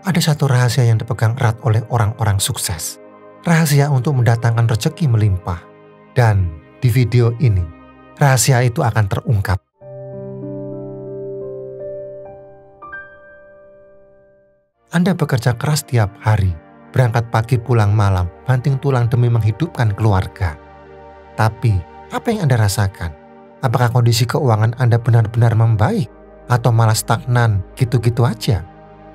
Ada satu rahasia yang dipegang erat oleh orang-orang sukses. Rahasia untuk mendatangkan rezeki melimpah. Dan di video ini, rahasia itu akan terungkap. Anda bekerja keras tiap hari, berangkat pagi pulang malam, banting tulang demi menghidupkan keluarga. Tapi, apa yang Anda rasakan? Apakah kondisi keuangan Anda benar-benar membaik? Atau malah stagnan gitu-gitu aja?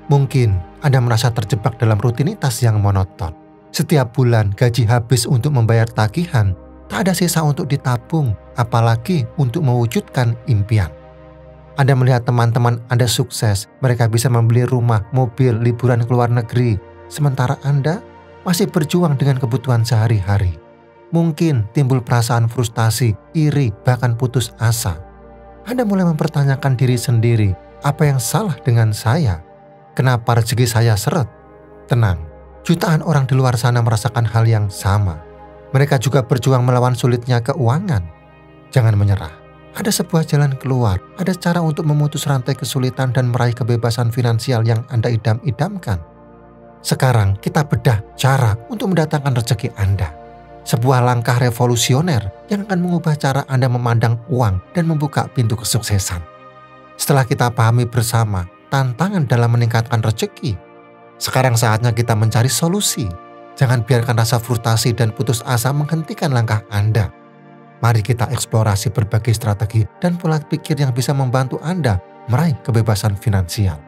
Mungkin Anda merasa terjebak dalam rutinitas yang monoton. Setiap bulan gaji habis untuk membayar tagihan, tak ada sisa untuk ditabung, apalagi untuk mewujudkan impian. Anda melihat teman-teman Anda sukses, mereka bisa membeli rumah, mobil, liburan ke luar negeri, sementara Anda masih berjuang dengan kebutuhan sehari-hari. Mungkin timbul perasaan frustasi, iri, bahkan putus asa. Anda mulai mempertanyakan diri sendiri, apa yang salah dengan saya? Kenapa rezeki saya seret? Tenang, jutaan orang di luar sana merasakan hal yang sama. Mereka juga berjuang melawan sulitnya keuangan. Jangan menyerah. Ada sebuah jalan keluar, ada cara untuk memutus rantai kesulitan dan meraih kebebasan finansial yang Anda idam-idamkan. Sekarang kita bedah cara untuk mendatangkan rezeki Anda. Sebuah langkah revolusioner yang akan mengubah cara Anda memandang uang dan membuka pintu kesuksesan. Setelah kita pahami bersama tantangan dalam meningkatkan rezeki, sekarang saatnya kita mencari solusi. Jangan biarkan rasa frustasi dan putus asa menghentikan langkah Anda. Mari kita eksplorasi berbagai strategi dan pola pikir yang bisa membantu Anda meraih kebebasan finansial.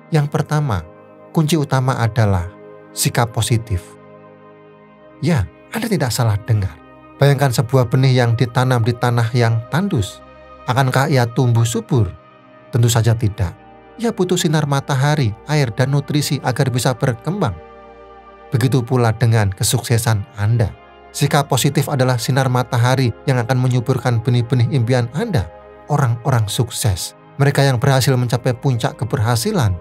Yang pertama, kunci utama adalah sikap positif. Ya, Anda tidak salah dengar. Bayangkan sebuah benih yang ditanam di tanah yang tandus. Akankah ia tumbuh subur? Tentu saja tidak. Ia butuh sinar matahari, air, dan nutrisi agar bisa berkembang. Begitu pula dengan kesuksesan Anda. Sikap positif adalah sinar matahari yang akan menyuburkan benih-benih impian Anda. Orang-orang sukses, mereka yang berhasil mencapai puncak keberhasilan,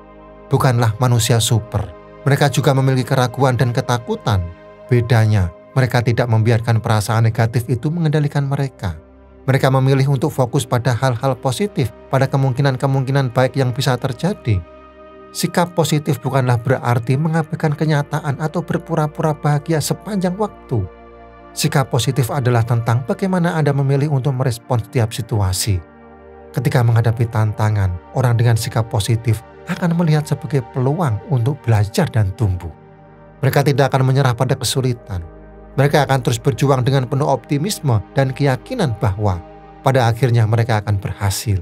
bukanlah manusia super. Mereka juga memiliki keraguan dan ketakutan. Bedanya, mereka tidak membiarkan perasaan negatif itu mengendalikan mereka. Mereka memilih untuk fokus pada hal-hal positif, pada kemungkinan-kemungkinan baik yang bisa terjadi. Sikap positif bukanlah berarti mengabaikan kenyataan atau berpura-pura bahagia sepanjang waktu. Sikap positif adalah tentang bagaimana Anda memilih untuk merespons setiap situasi. Ketika menghadapi tantangan, orang dengan sikap positif akan melihat sebagai peluang untuk belajar dan tumbuh. Mereka tidak akan menyerah pada kesulitan. Mereka akan terus berjuang dengan penuh optimisme dan keyakinan bahwa pada akhirnya mereka akan berhasil.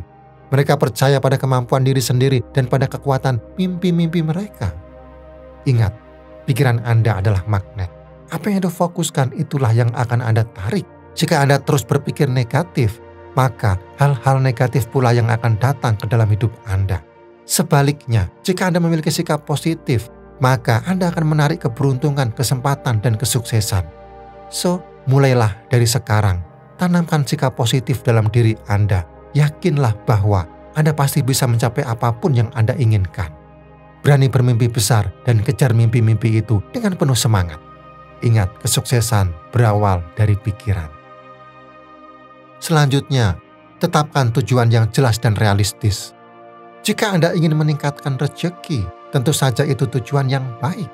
Mereka percaya pada kemampuan diri sendiri dan pada kekuatan mimpi-mimpi mereka. Ingat, pikiran Anda adalah magnet. Apa yang Anda fokuskan itulah yang akan Anda tarik. Jika Anda terus berpikir negatif, maka hal-hal negatif pula yang akan datang ke dalam hidup Anda. Sebaliknya, jika Anda memiliki sikap positif, maka Anda akan menarik keberuntungan, kesempatan, dan kesuksesan. So, mulailah dari sekarang. Tanamkan sikap positif dalam diri Anda. Yakinlah bahwa Anda pasti bisa mencapai apapun yang Anda inginkan. Berani bermimpi besar dan kejar mimpi-mimpi itu dengan penuh semangat. Ingat, kesuksesan berawal dari pikiran. Selanjutnya, tetapkan tujuan yang jelas dan realistis. Jika Anda ingin meningkatkan rezeki, tentu saja itu tujuan yang baik.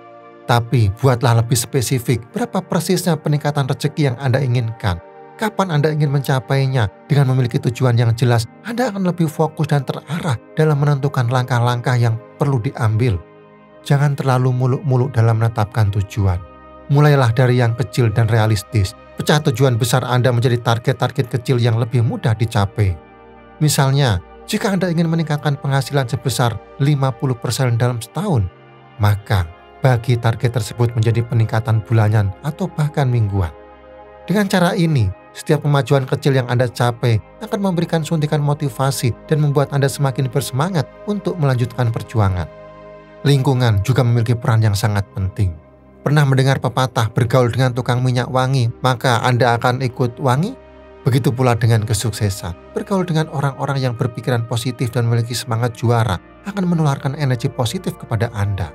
Tapi buatlah lebih spesifik berapa persisnya peningkatan rezeki yang Anda inginkan. Kapan Anda ingin mencapainya? Dengan memiliki tujuan yang jelas, Anda akan lebih fokus dan terarah dalam menentukan langkah-langkah yang perlu diambil. Jangan terlalu muluk-muluk dalam menetapkan tujuan. Mulailah dari yang kecil dan realistis. Pecah tujuan besar Anda menjadi target-target kecil yang lebih mudah dicapai. Misalnya, jika Anda ingin meningkatkan penghasilan sebesar 50% dalam setahun, maka bagi target tersebut menjadi peningkatan bulanan atau bahkan mingguan. Dengan cara ini, setiap kemajuan kecil yang Anda capai akan memberikan suntikan motivasi dan membuat Anda semakin bersemangat untuk melanjutkan perjuangan. Lingkungan juga memiliki peran yang sangat penting. Pernah mendengar pepatah bergaul dengan tukang minyak wangi, maka Anda akan ikut wangi? Begitu pula dengan kesuksesan. Bergaul dengan orang-orang yang berpikiran positif dan memiliki semangat juara akan menularkan energi positif kepada Anda.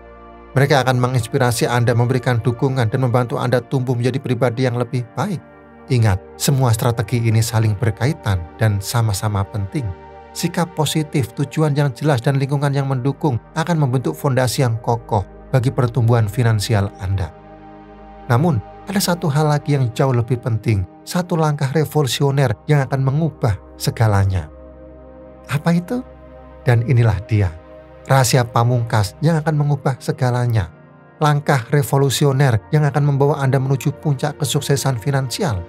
Mereka akan menginspirasi Anda, memberikan dukungan dan membantu Anda tumbuh menjadi pribadi yang lebih baik. Ingat, semua strategi ini saling berkaitan dan sama-sama penting. sikap positif, tujuan yang jelas, dan lingkungan yang mendukung akan membentuk fondasi yang kokoh bagi pertumbuhan finansial Anda. Namun, ada satu hal lagi yang jauh lebih penting, satu langkah revolusioner yang akan mengubah segalanya. Apa itu? Dan inilah dia, rahasia pamungkas yang akan mengubah segalanya. Langkah revolusioner yang akan membawa Anda menuju puncak kesuksesan finansial,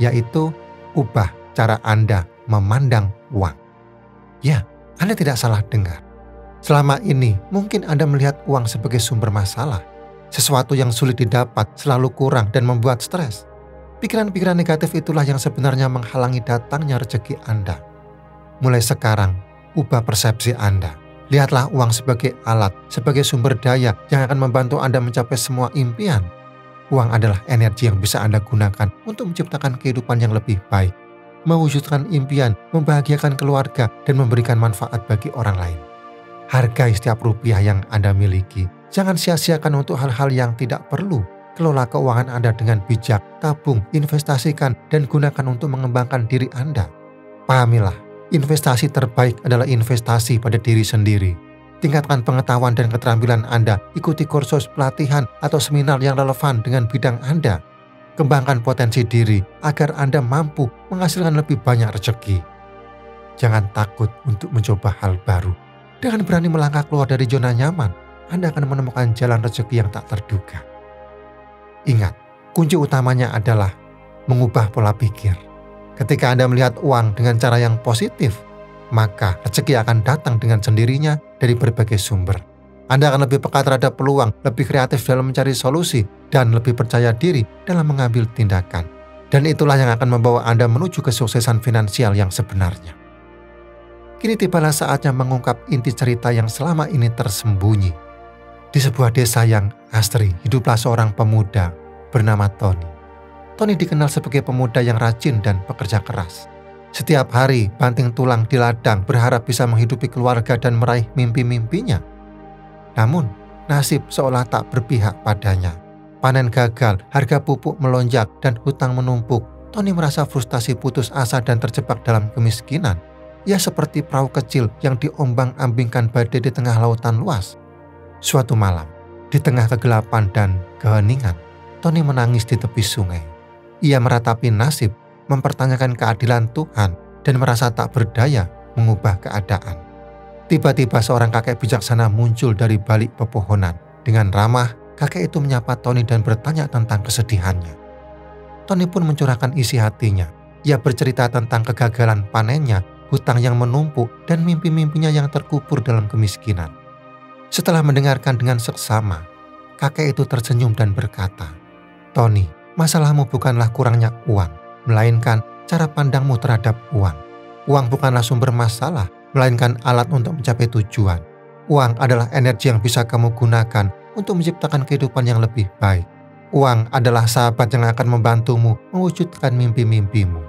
yaitu ubah cara Anda memandang uang. Ya, Anda tidak salah dengar. Selama ini, mungkin Anda melihat uang sebagai sumber masalah, sesuatu yang sulit didapat, selalu kurang, dan membuat stres. Pikiran-pikiran negatif itulah yang sebenarnya menghalangi datangnya rezeki Anda. Mulai sekarang, ubah persepsi Anda. Lihatlah uang sebagai alat, sebagai sumber daya yang akan membantu Anda mencapai semua impian. Uang adalah energi yang bisa Anda gunakan untuk menciptakan kehidupan yang lebih baik, mewujudkan impian, membahagiakan keluarga, dan memberikan manfaat bagi orang lain. Hargai setiap rupiah yang Anda miliki. Jangan sia-siakan untuk hal-hal yang tidak perlu. Kelola keuangan Anda dengan bijak, tabung, investasikan, dan gunakan untuk mengembangkan diri Anda. Pahamilah, investasi terbaik adalah investasi pada diri sendiri. Tingkatkan pengetahuan dan keterampilan Anda, ikuti kursus, pelatihan, atau seminar yang relevan dengan bidang Anda. Kembangkan potensi diri agar Anda mampu menghasilkan lebih banyak rezeki. Jangan takut untuk mencoba hal baru. Dengan berani melangkah keluar dari zona nyaman, Anda akan menemukan jalan rezeki yang tak terduga. Ingat, kunci utamanya adalah mengubah pola pikir. Ketika Anda melihat uang dengan cara yang positif, maka rezeki akan datang dengan sendirinya dari berbagai sumber. Anda akan lebih peka terhadap peluang, lebih kreatif dalam mencari solusi, dan lebih percaya diri dalam mengambil tindakan. Dan itulah yang akan membawa Anda menuju kesuksesan finansial yang sebenarnya. Kini tibalah saatnya mengungkap inti cerita yang selama ini tersembunyi. Di sebuah desa yang asri, hiduplah seorang pemuda bernama Tony. Tony dikenal sebagai pemuda yang rajin dan pekerja keras. Setiap hari banting tulang di ladang berharap bisa menghidupi keluarga dan meraih mimpi-mimpinya. Namun, nasib seolah tak berpihak padanya. Panen gagal, harga pupuk melonjak, dan hutang menumpuk. Tony merasa frustasi, putus asa, dan terjebak dalam kemiskinan. Ia seperti perahu kecil yang diombang-ambingkan badai di tengah lautan luas. Suatu malam, di tengah kegelapan dan keheningan, Tony menangis di tepi sungai. Ia meratapi nasib, mempertanyakan keadilan Tuhan, dan merasa tak berdaya mengubah keadaan. Tiba-tiba seorang kakek bijaksana muncul dari balik pepohonan. Dengan ramah, kakek itu menyapa Tony dan bertanya tentang kesedihannya. Tony pun mencurahkan isi hatinya. Ia bercerita tentang kegagalan panennya, hutang yang menumpuk, dan mimpi-mimpinya yang terkubur dalam kemiskinan. Setelah mendengarkan dengan seksama, kakek itu tersenyum dan berkata, "Tony, masalahmu bukanlah kurangnya uang, melainkan cara pandangmu terhadap uang. Uang bukanlah sumber masalah, melainkan alat untuk mencapai tujuan. Uang adalah energi yang bisa kamu gunakan untuk menciptakan kehidupan yang lebih baik. Uang adalah sahabat yang akan membantumu mewujudkan mimpi-mimpimu.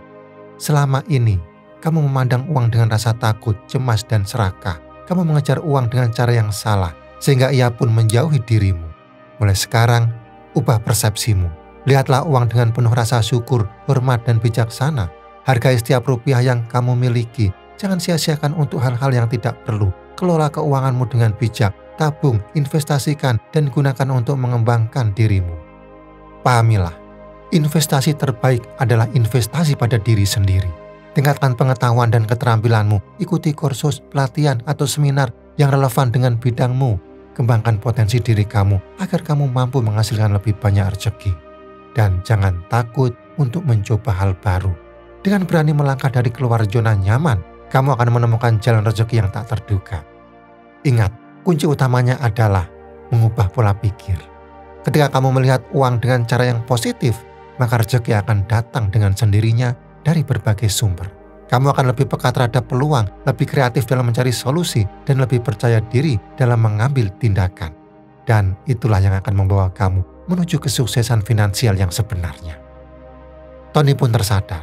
Selama ini, kamu memandang uang dengan rasa takut, cemas, dan serakah. Kamu mengejar uang dengan cara yang salah, sehingga ia pun menjauhi dirimu. Mulai sekarang, ubah persepsimu. Lihatlah uang dengan penuh rasa syukur, hormat, dan bijaksana. Hargai setiap rupiah yang kamu miliki. Jangan sia-siakan untuk hal-hal yang tidak perlu. Kelola keuanganmu dengan bijak, tabung, investasikan, dan gunakan untuk mengembangkan dirimu." Pahamilah, investasi terbaik adalah investasi pada diri sendiri. Tingkatkan pengetahuan dan keterampilanmu, ikuti kursus, pelatihan, atau seminar yang relevan dengan bidangmu. Kembangkan potensi diri kamu agar kamu mampu menghasilkan lebih banyak rezeki. Dan jangan takut untuk mencoba hal baru. Dengan berani melangkah dari keluar zona nyaman, kamu akan menemukan jalan rezeki yang tak terduga. Ingat, kunci utamanya adalah mengubah pola pikir. Ketika kamu melihat uang dengan cara yang positif, maka rezeki akan datang dengan sendirinya dari berbagai sumber. Kamu akan lebih peka terhadap peluang, lebih kreatif dalam mencari solusi, dan lebih percaya diri dalam mengambil tindakan. Dan itulah yang akan membawa kamu menuju kesuksesan finansial yang sebenarnya. Tony pun tersadar.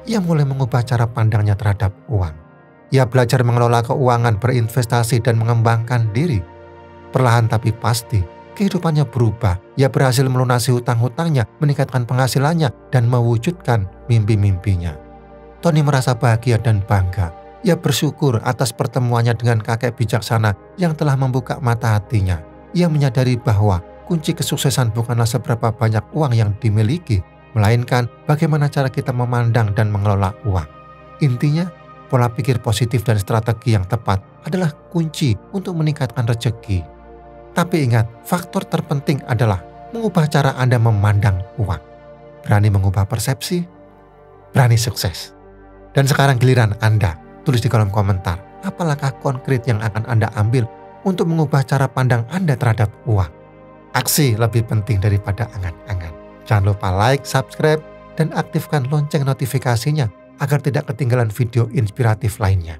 Ia mulai mengubah cara pandangnya terhadap uang. Ia belajar mengelola keuangan, berinvestasi, dan mengembangkan diri. Perlahan tapi pasti, kehidupannya berubah. Ia berhasil melunasi hutang-hutangnya, meningkatkan penghasilannya, dan mewujudkan mimpi-mimpinya. Tony merasa bahagia dan bangga. Ia bersyukur atas pertemuannya dengan kakek bijaksana yang telah membuka mata hatinya. Ia menyadari bahwa kunci kesuksesan bukanlah seberapa banyak uang yang dimiliki, melainkan bagaimana cara kita memandang dan mengelola uang. Intinya, pola pikir positif dan strategi yang tepat adalah kunci untuk meningkatkan rezeki. Tapi ingat, faktor terpenting adalah mengubah cara Anda memandang uang. Berani mengubah persepsi, berani sukses. Dan sekarang giliran Anda. Tulis di kolom komentar, apa langkah konkret yang akan Anda ambil untuk mengubah cara pandang Anda terhadap uang. Aksi lebih penting daripada angan-angan. Jangan lupa like, subscribe, dan aktifkan lonceng notifikasinya agar tidak ketinggalan video inspiratif lainnya.